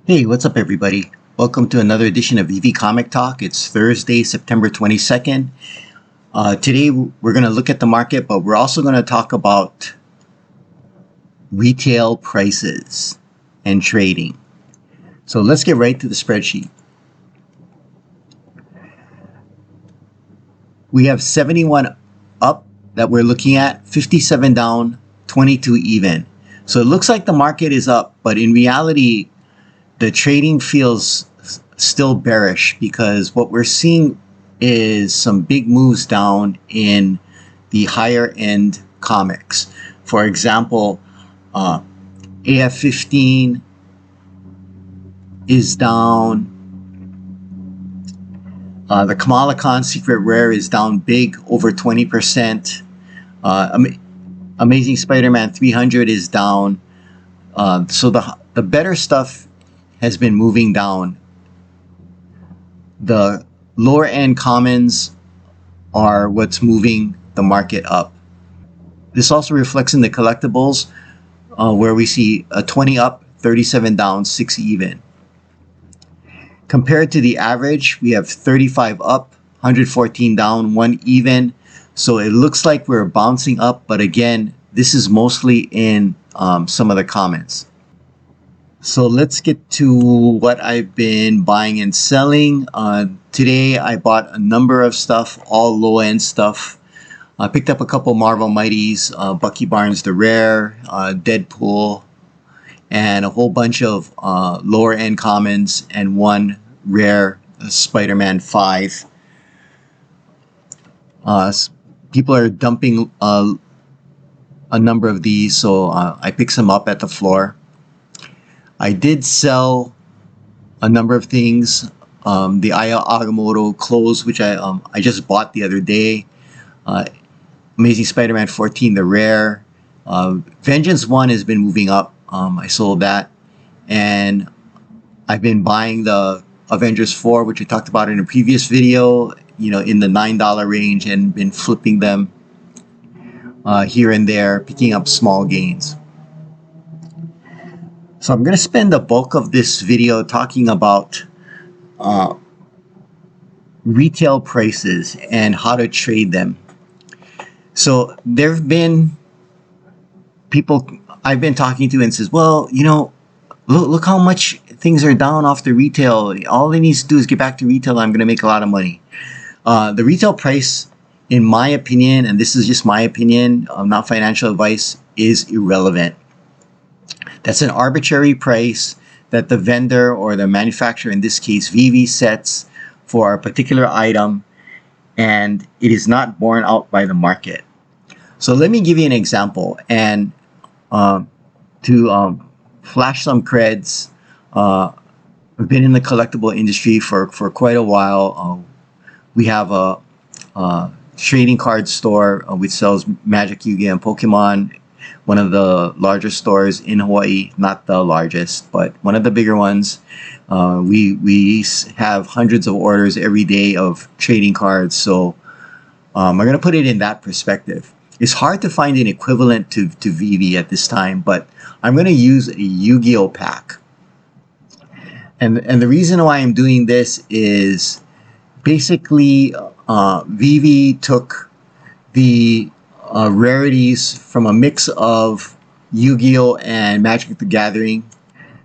Hey, what's up everybody? Welcome to another edition of VeVe Comic Talk. It's Thursday, September 22nd. Today we're going to look at the market, but we're also going to talk about retail prices and trading. So let's get right to the spreadsheet. We have 71 up that we're looking at, 57 down, 22 even. So it looks like the market is up, but in reality, the trading feels still bearish because what we're seeing is some big moves down in the higher end comics. For example, AF-15 is down. The Kamala Khan Secret Rare is down big, over 20%. Amazing Spider-Man 300 is down. So the better stuff has been moving down. The lower end commons are what's moving the market up. This also reflects in the collectibles, where we see a 20 up, 37 down, 6 even. Compared to the average, we have 35 up, 114 down, 1 even. So it looks like we're bouncing up, but again, this is mostly in some of the comments. So let's get to what I've been buying and selling. Today I bought a number of stuff, all low-end stuff. I picked up a couple Marvel Mighties, Bucky Barnes the Rare, Deadpool, and a whole bunch of lower-end commons and one rare Spider-Man 5. People are dumping a number of these, so I picked some up at the floor. I did sell a number of things. The Aya Agamotto clothes, which I just bought the other day. Amazing Spider-Man 14, the rare. Vengeance 1 has been moving up. I sold that. And I've been buying the Avengers 4, which I talked about in a previous video, in the $9 range, and been flipping them here and there, picking up small gains. So I'm going to spend the bulk of this video talking about retail prices and how to trade them. So there have been people I've been talking to and says, well, look how much things are down off the retail. All they need to do is get back to retail. I'm going to make a lot of money. The retail price, in my opinion, and this is just my opinion, not financial advice, is irrelevant. That's an arbitrary price that the vendor or the manufacturer, in this case VeVe, sets for a particular item, and it is not borne out by the market. So let me give you an example, and to flash some creds, I've been in the collectible industry for quite a while. We have a trading card store which sells Magic, YuGiOh, and Pokemon. One of the larger stores in Hawaii, not the largest, but one of the bigger ones. We have hundreds of orders every day of trading cards, so I'm going to put it in that perspective. It's hard to find an equivalent to VeVe at this time, but I'm going to use a YuGiOh pack. And the reason why I'm doing this is basically VeVe took the rarities from a mix of YuGiOh and Magic the Gathering.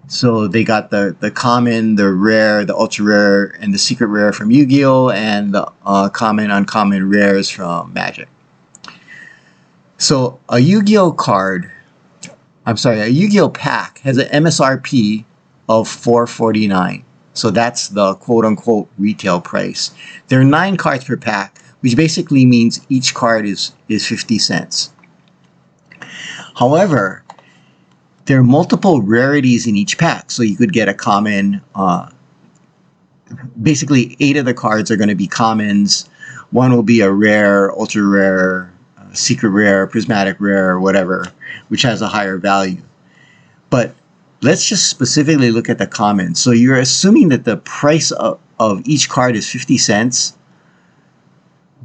So they got the common, the rare, the ultra rare, and the secret rare from YuGiOh, and the common, uncommon rares from Magic. So a YuGiOh pack has an MSRP of $4.49. So that's the quote-unquote retail price. There are 9 cards per pack, which basically means each card is 50 cents. However, there are multiple rarities in each pack. So you could get a common, basically 8 of the cards are going to be commons. 1 will be a rare, ultra rare, secret rare, prismatic rare, whatever, which has a higher value. But let's just specifically look at the commons. So you're assuming that the price of each card is 50 cents.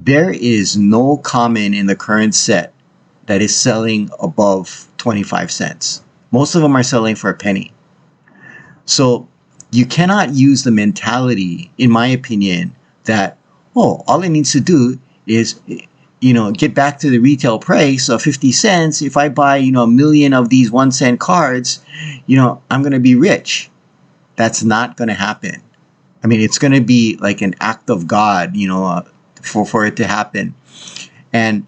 There is no common in the current set that is selling above 25 cents. Most of them are selling for a penny. So you cannot use the mentality, in my opinion, that, oh, all it needs to do is, get back to the retail price of 50 cents. If I buy, a million of these 1 cent cards, I'm going to be rich. That's not going to happen. I mean, it's going to be like an act of God, for it to happen. And,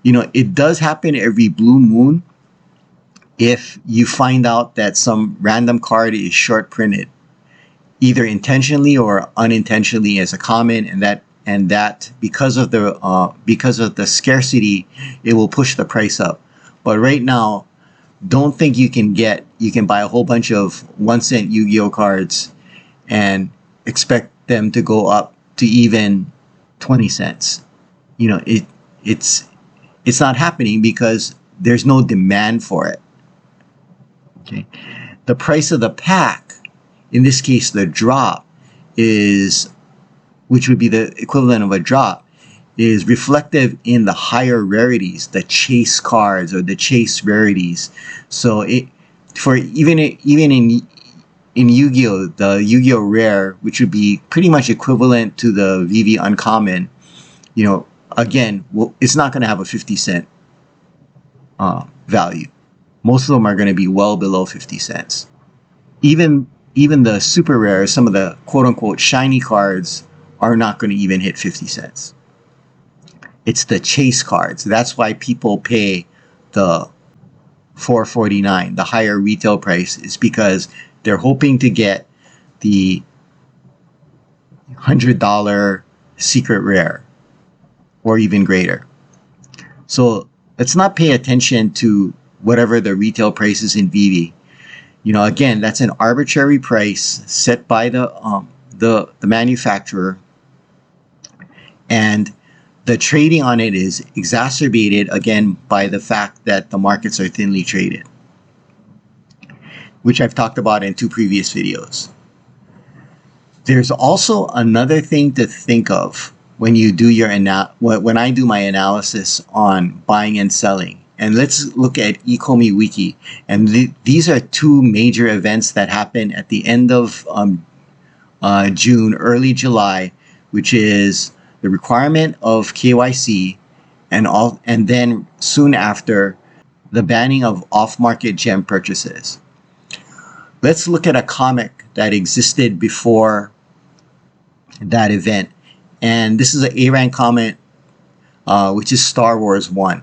it does happen every blue moon if you find out that some random card is short printed, either intentionally or unintentionally as a comment, and that because of the scarcity, it will push the price up. But right now, don't think you can buy a whole bunch of 1 cent Yu-Gi-Oh cards and expect them to go up to even 20 cents. It's not happening because there's no demand for it. Okay. The price of the pack, in this case the drop, which would be the equivalent of a drop, is reflective in the higher rarities, the chase cards or the chase rarities. So even in Yu-Gi-Oh, the Yu-Gi-Oh rare, which would be pretty much equivalent to the VeVe uncommon, again, it's not going to have a 50 cent value. Most of them are going to be well below 50 cents. Even the super rares, some of the quote-unquote shiny cards, are not going to even hit 50 cents. It's the chase cards. That's why people pay the $4.49, the higher retail price, is because they're hoping to get the $100 secret rare or even greater. So let's not pay attention to whatever the retail price is in VeVe. Again, that's an arbitrary price set by the manufacturer, and the trading on it is exacerbated again by the fact that the markets are thinly traded, which I've talked about in 2 previous videos. There's also another thing to think of when you do when I do my analysis on buying and selling. And let's look at Ecomi Wiki. And these are 2 major events that happen at the end of June, early July, which is the requirement of KYC, and then soon after, the banning of off-market gem purchases. Let's look at a comic that existed before that event. And this is an A-Rank comic, which is Star Wars 1.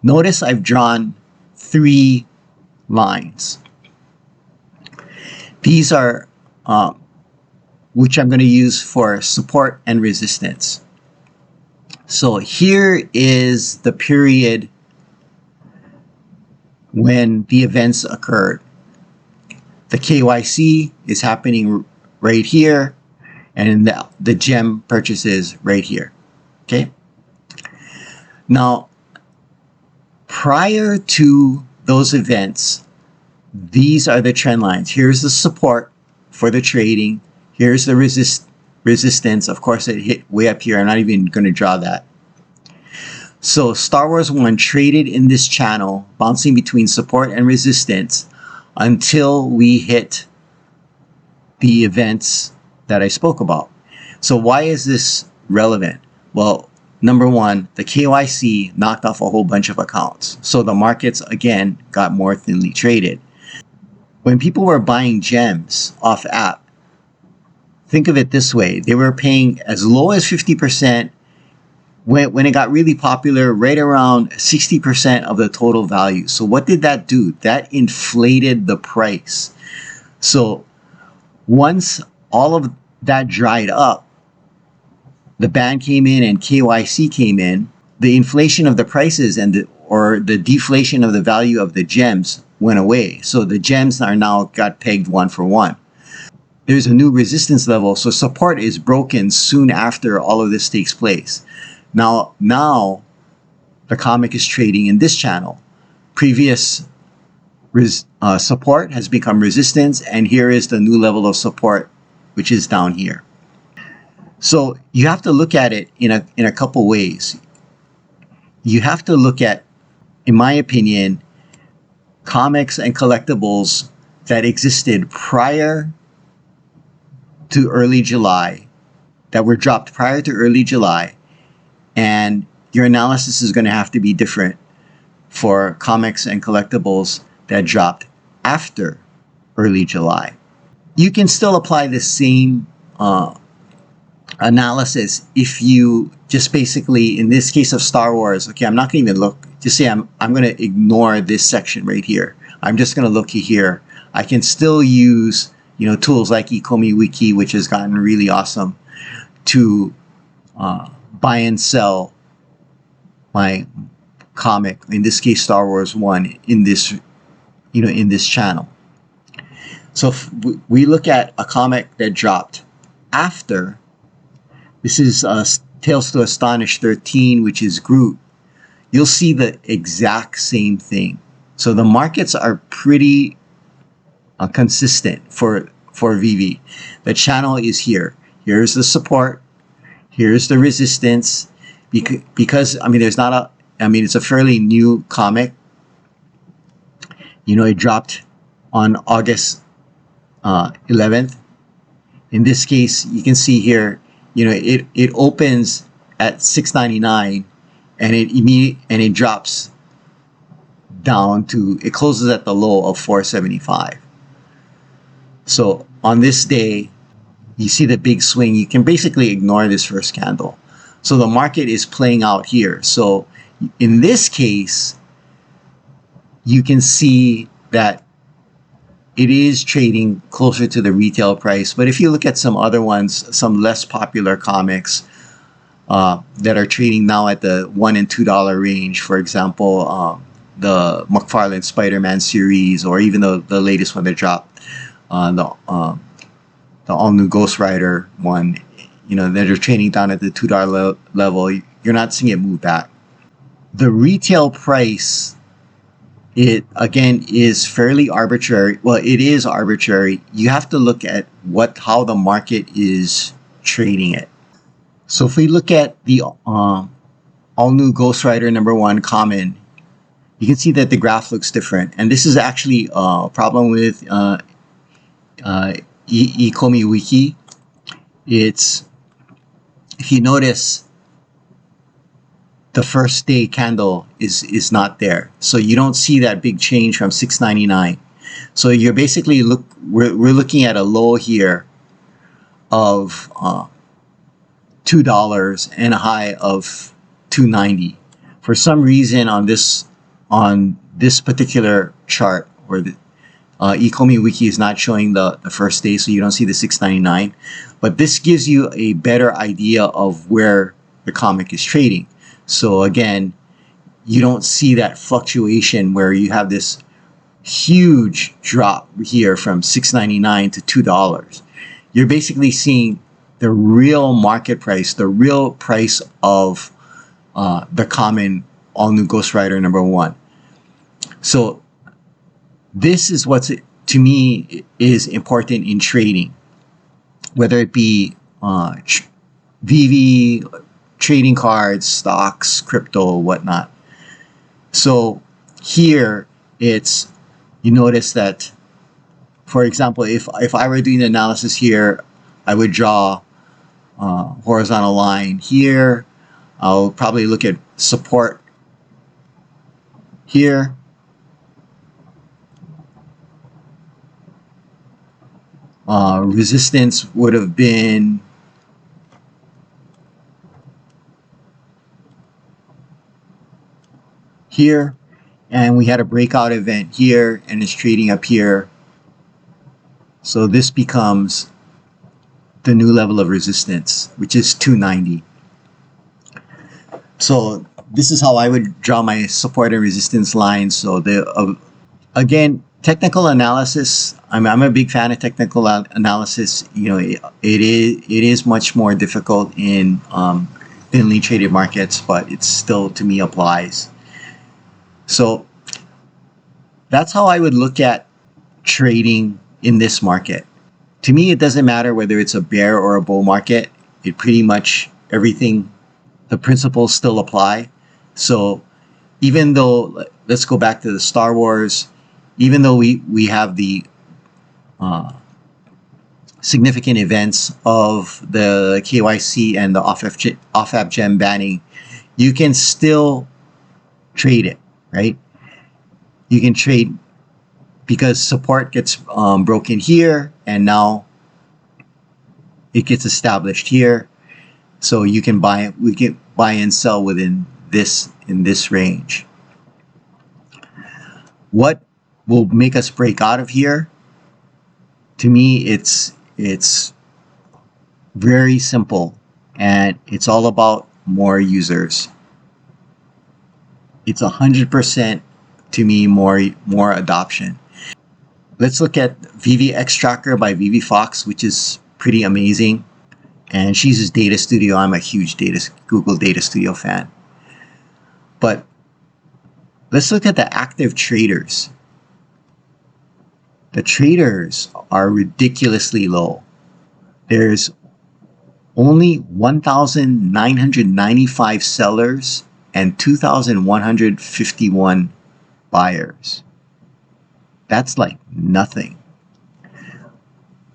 Notice I've drawn 3 lines. These are which I'm going to use for support and resistance. So here is the period when the events occurred. The KYC is happening right here, and the gem purchases right here. Okay. Now, prior to those events, these are the trend lines. Here's the support for the trading. Here's the resistance. Of course, it hit way up here. I'm not even going to draw that. So Star Wars 1 traded in this channel, bouncing between support and resistance until we hit the events that I spoke about. So why is this relevant? Well, number one, the KYC knocked off a whole bunch of accounts. So the markets, again, got more thinly traded. When people were buying gems off app, think of it this way. They were paying as low as 50%. When it got really popular, right around 60% of the total value. So what did that do? That inflated the price. So once all of that dried up, the ban came in and KYC came in, the inflation of the prices or the deflation of the value of the gems went away. So the gems are now got pegged 1 for 1. There's a new resistance level, so support is broken soon after all of this takes place. Now the comic is trading in this channel. Previous support has become resistance, and here is the new level of support, which is down here. So you have to look at it in a couple ways. You have to look at, in my opinion, comics and collectibles that existed prior to early July, that were dropped prior to early July, and your analysis is going to have to be different for comics and collectibles that dropped after early July. You can still apply the same analysis if you just basically, in this case of Star Wars, okay, I'm not going to even look, just say I'm going to ignore this section right here. I'm just going to look here. I can still use, tools like Ecomi Wiki, which has gotten really awesome, to buy and sell my comic, in this case Star Wars 1, in this in this channel. So if we look at a comic that dropped after, this is Tales to Astonish 13, which is Groot, you'll see the exact same thing. So the markets are pretty consistent for VeVe. The channel is here. Here's the support. Here's the resistance. Because there's not a, it's a fairly new comic. It dropped on August 11th. In this case, you can see here, it opens at $6.99 and it drops down to, it closes at the low of $4.75. So on this day, you see the big swing. You can basically ignore this first candle. So the market is playing out here. So in this case, you can see that it is trading closer to the retail price. But if you look at some other ones, some less popular comics that are trading now at the $1 and $2 range, for example, the McFarlane Spider-Man series, or even the latest one that dropped, the all-new Ghost Rider one, that are trading down at the $2 level, you're not seeing it move back. The retail price, it again is fairly arbitrary. Well, it is arbitrary. You have to look at how the market is trading it. So if we look at the all-new Ghost Rider #1 common, you can see that the graph looks different. And this is actually a problem with Ecomi Wiki. It's, if you notice, the first day candle is not there. So you don't see that big change from $6.99. So you're basically, we're looking at a low here of $2 and a high of $2.90. For some reason on this particular chart, where the Ecomi Wiki is not showing the first day, so you don't see the $6.99. But this gives you a better idea of where the comic is trading. So again, you don't see that fluctuation where you have this huge drop here from $6.99 to $2. You're basically seeing the real market price, the real price of the common all-new Ghost Rider #1. So this is what's, to me, is important in trading, whether it be VeVe, trading cards, stocks, crypto, whatnot. So here it's, you notice that, for example, if I were doing the analysis here, I would draw a horizontal line here. I'll probably look at support here. Resistance would have been here, and we had a breakout event here, and it's trading up here. So this becomes the new level of resistance, which is $2.90. So this is how I would draw my support and resistance lines. So again, technical analysis, I'm a big fan of technical analysis. It is much more difficult in thinly traded markets, but it still, to me, applies. So that's how I would look at trading in this market. To me, it doesn't matter whether it's a bear or a bull market. It pretty much, everything, the principles still apply. So even though, let's go back to the Star Wars, even though we have the significant events of the KYC and the off-app gem banning, you can still trade it, right? You can trade because support gets broken here, and now it gets established here. So you can we can buy and sell within in this range. What will make us break out of here? To me, it's very simple, and it's all about more users. It's 100% to me more adoption. Let's look at VeVe Extractor by VeVe Fox, which is pretty amazing. And she uses Data Studio. I'm a huge Google Data Studio fan. But let's look at the active traders. The traders are ridiculously low. There's only 1,995 sellers and 2,151 buyers. That's like nothing.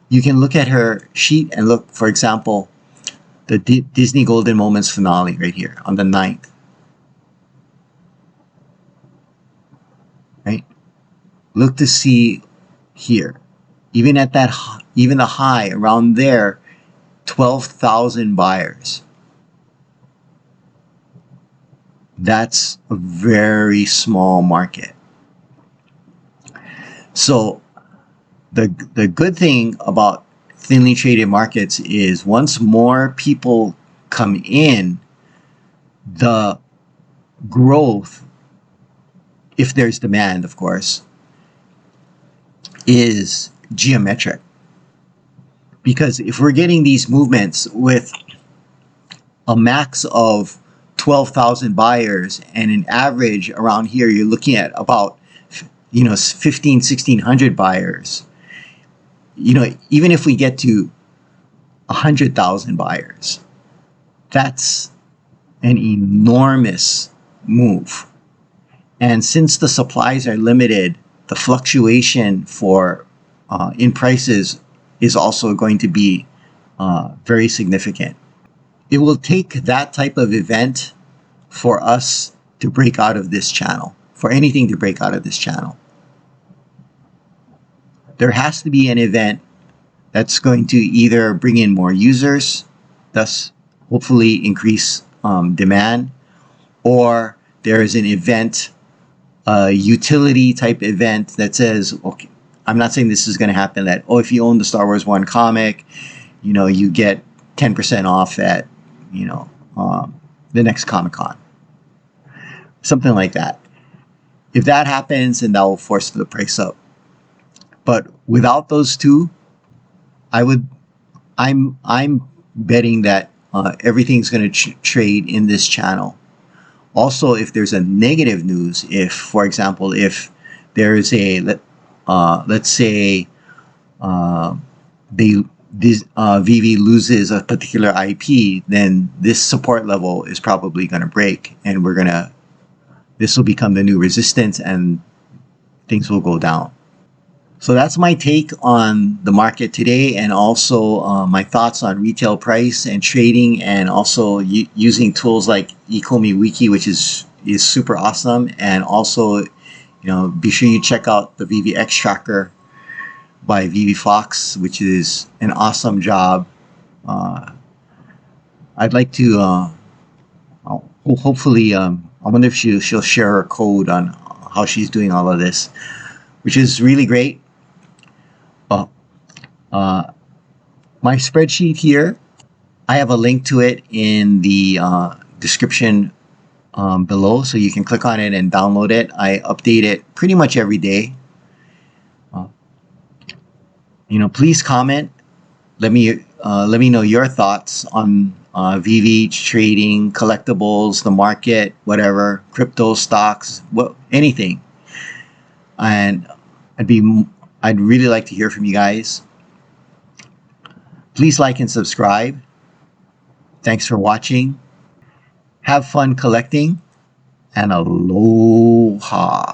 You can look at her sheet and look, for example, the Disney Golden Moments finale right here on the 9th. Right? Look to see here. Even at that, even the high around there, 12,000 buyers. That's a very small market. So the good thing about thinly traded markets is once more people come in, the growth, if there's demand, of course, is geometric. Because if we're getting these movements with a max of 12,000 buyers and an average around here, you're looking at about 1,600 buyers. Even if we get to 100,000 buyers, that's an enormous move. And since the supplies are limited, the fluctuation for in prices is also going to be very significant. It will take that type of event for us to break out of this channel, for anything to break out of this channel. There has to be an event that's going to either bring in more users, thus hopefully increase demand, or there is an event, a utility type event that says, okay, I'm not saying this is going to happen, that, if you own the Star Wars 1 comic, you get 10% off at, the next Comic-Con. Something like that. If that happens, then that will force the price up. But without those two, I'm betting that everything's going to trade in this channel. Also, if there's a negative news, if, for example, if there is a, let's say, VeVe loses a particular IP, then this support level is probably going to break, and this will become the new resistance, and things will go down. So that's my take on the market today, and also my thoughts on retail price and trading, and also using tools like Ecomi Wiki, which is super awesome. And also, be sure you check out the VeVe Extractor by VeVe Fox, which is an awesome job. I'd like to hopefully, I wonder if she'll share her code on how she's doing all of this, which is really great. My spreadsheet here, I have a link to it in the description below, so you can click on it and download it. I update it pretty much every day. Please comment. Let me know your thoughts on VeVe, trading, collectibles, the market, whatever, crypto, stocks, anything. And I'd really like to hear from you guys. Please like and subscribe. Thanks for watching. Have fun collecting, and aloha.